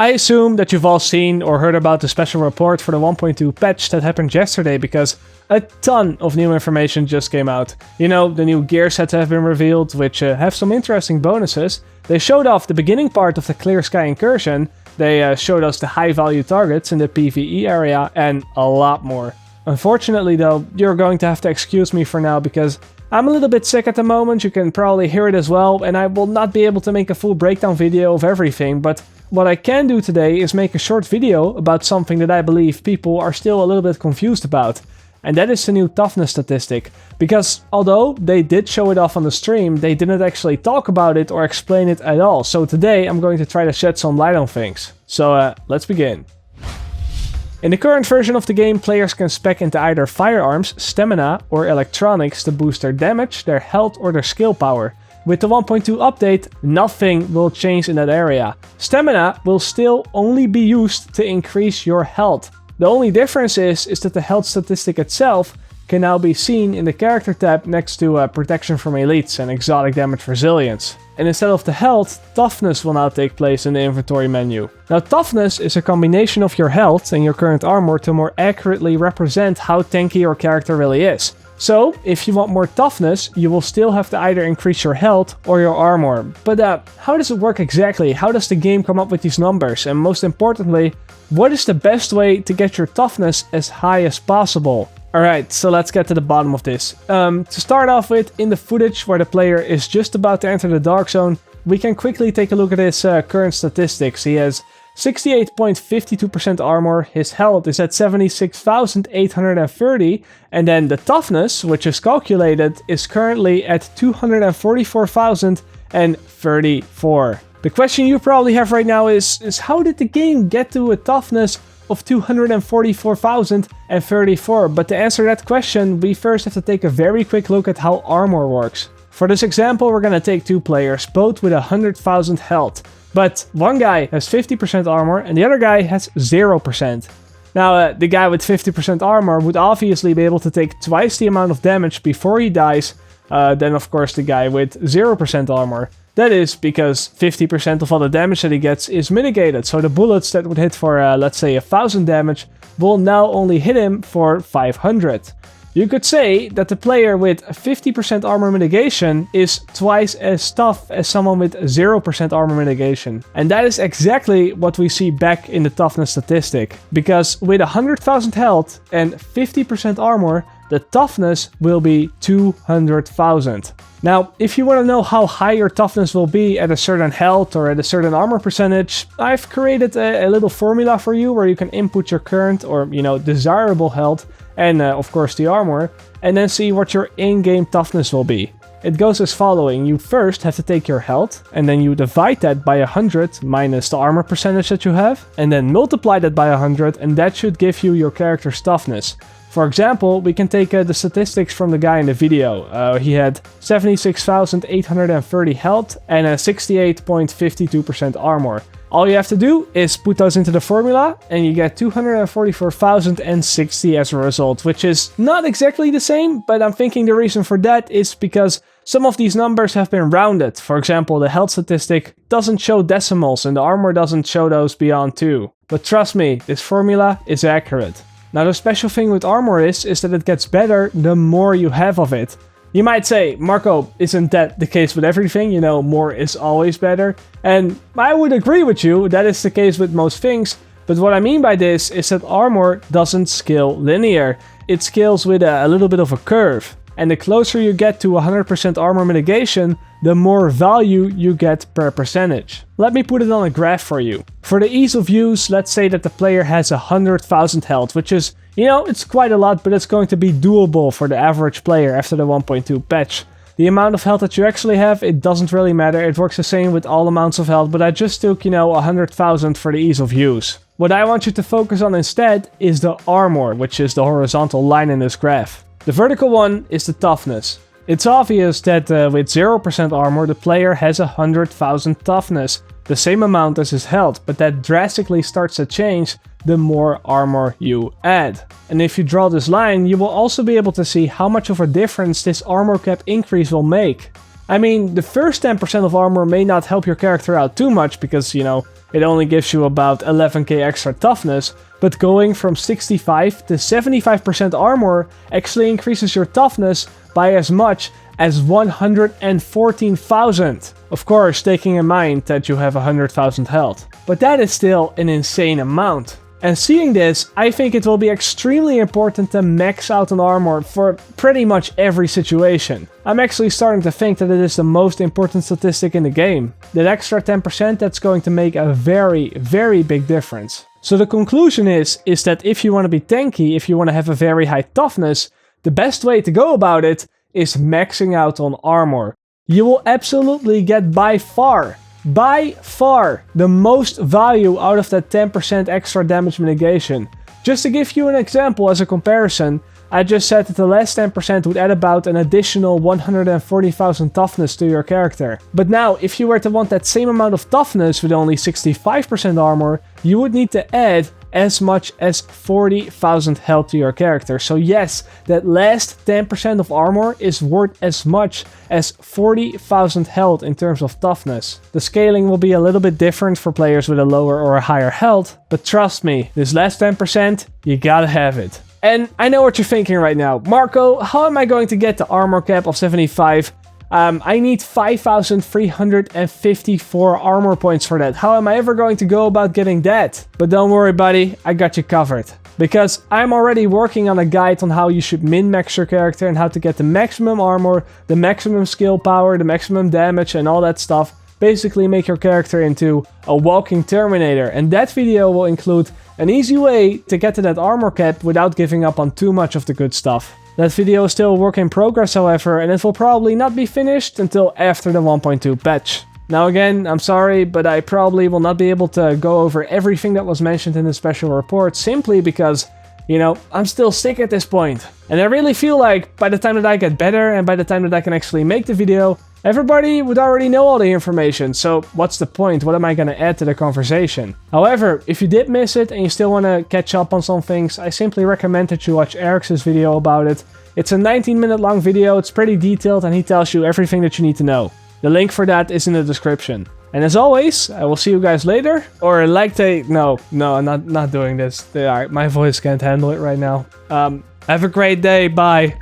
I assume that you've all seen or heard about the special report for the 1.2 patch that happened yesterday because a ton of new information just came out. You know, the new gear sets have been revealed, which have some interesting bonuses. They showed off the beginning part of the Clear Sky Incursion, they showed us the high value targets in the PvE area, and a lot more. Unfortunately though, you're going to have to excuse me for now because I'm a little bit sick at the moment, you can probably hear it as well, and I will not be able to make a full breakdown video of everything, but what I can do today is make a short video about something that I believe people are still a little bit confused about. And that is the new toughness statistic, because although they did show it off on the stream, they didn't actually talk about it or explain it at all. So today I'm going to try to shed some light on things. So let's begin. In the current version of the game, players can spec into either firearms, stamina, or electronics to boost their damage, their health, or their skill power. With the 1.2 update, nothing will change in that area. Stamina will still only be used to increase your health. The only difference is that the health statistic itself can now be seen in the character tab next to protection from elites and exotic damage resilience. And instead of the health, toughness will now take place in the inventory menu. Now toughness is a combination of your health and your current armor to more accurately represent how tanky your character really is. So, if you want more toughness, you will still have to either increase your health or your armor. But how does it work exactly? How does the game come up with these numbers? And most importantly, what is the best way to get your toughness as high as possible? Alright, so let's get to the bottom of this. To start off with, in the footage where the player is just about to enter the Dark Zone, we can quickly take a look at his current statistics. He has 68.52% armor, his health is at 76,830, and then the toughness, which is calculated, is currently at 244,034. The question you probably have right now is how did the game get to a toughness of 244,034? But to answer that question, we first have to take a very quick look at how armor works. For this example, we're gonna take two players, both with 100,000 health. But one guy has 50% armor and the other guy has 0%. Now, the guy with 50% armor would obviously be able to take twice the amount of damage before he dies than of course the guy with 0% armor. That is because 50% of all the damage that he gets is mitigated, so the bullets that would hit for let's say 1000 damage will now only hit him for 500. You could say that the player with 50% armor mitigation is twice as tough as someone with 0% armor mitigation. And that is exactly what we see back in the toughness statistic. Because with 100,000 health and 50% armor, the toughness will be 200,000. Now, if you want to know how high your toughness will be at a certain health or at a certain armor percentage, I've created a little formula for you where you can input your current or, desirable health and of course the armor, and then see what your in-game toughness will be. It goes as following: you first have to take your health, and then you divide that by 100 minus the armor percentage that you have, and then multiply that by 100, and that should give you your character's toughness. For example, we can take the statistics from the guy in the video. He had 76,830 health and a 68.52% armor. All you have to do is put those into the formula and you get 244,060 as a result, which is not exactly the same, but I'm thinking the reason for that is because some of these numbers have been rounded. For example, the health statistic doesn't show decimals and the armor doesn't show those beyond 2. But trust me, this formula is accurate. Now the special thing with armor is that it gets better the more you have of it. You might say, Marco, isn't that the case with everything? More is always better. And I would agree with you, that is the case with most things. But what I mean by this is that armor doesn't scale linear. It scales with a little bit of a curve. And the closer you get to 100% armor mitigation, the more value you get per percentage. Let me put it on a graph for you. For the ease of use, let's say that the player has 100,000 health, which is, it's quite a lot, but it's going to be doable for the average player after the 1.2 patch. The amount of health that you actually have, it doesn't really matter. It works the same with all amounts of health, but I just took, 100,000 for the ease of use. What I want you to focus on instead is the armor, which is the horizontal line in this graph. The vertical one is the toughness. It's obvious that with 0% armor, the player has 100,000 toughness, the same amount as his health, but that drastically starts to change the more armor you add. And if you draw this line, you will also be able to see how much of a difference this armor cap increase will make. I mean, the first 10% of armor may not help your character out too much because, it only gives you about 11k extra toughness, but going from 65 to 75% armor actually increases your toughness by as much as 114,000. Of course, taking in mind that you have 100,000 health. But that is still an insane amount. And seeing this, I think it will be extremely important to max out on armor for pretty much every situation. I'm actually starting to think that it is the most important statistic in the game. That extra 10% that's going to make a very, very big difference. So the conclusion is that if you want to be tanky, if you want to have a very high toughness, the best way to go about it is maxing out on armor. You will absolutely get by far the most value out of that 10% extra damage mitigation. Just to give you an example as a comparison, I just said that the last 10% would add about an additional 140,000 toughness to your character. But now, if you were to want that same amount of toughness with only 65% armor, you would need to add as much as 40,000 health to your character. So yes, that last 10% of armor is worth as much as 40,000 health in terms of toughness. The scaling will be a little bit different for players with a lower or a higher health, but trust me, this last 10%, you gotta have it. And I know what you're thinking right now. Marco, how am I going to get the armor cap of 75? I need 5,354 armor points for that. How am I ever going to go about getting that? But don't worry, buddy, I got you covered. Because I'm already working on a guide on how you should min-max your character and how to get the maximum armor, the maximum skill power, the maximum damage and all that stuff. Basically make your character into a walking Terminator. And that video will include an easy way to get to that armor cap without giving up on too much of the good stuff. That video is still a work in progress, however, and it will probably not be finished until after the 1.2 patch. Now again, I'm sorry, but I probably will not be able to go over everything that was mentioned in the special report simply because, you know, I'm still sick at this point. And I really feel like by the time that I get better and by the time that I can actually make the video, everybody would already know all the information, so what's the point? What am I gonna add to the conversation? However, if you did miss it and you still wanna catch up on some things, I simply recommend that you watch Eric's video about it. It's a 19-minute long video, it's pretty detailed, and he tells you everything that you need to know. The link for that is in the description. And as always, I will see you guys later, or like they... No, I'm not doing this. My voice can't handle it right now. Have a great day, bye.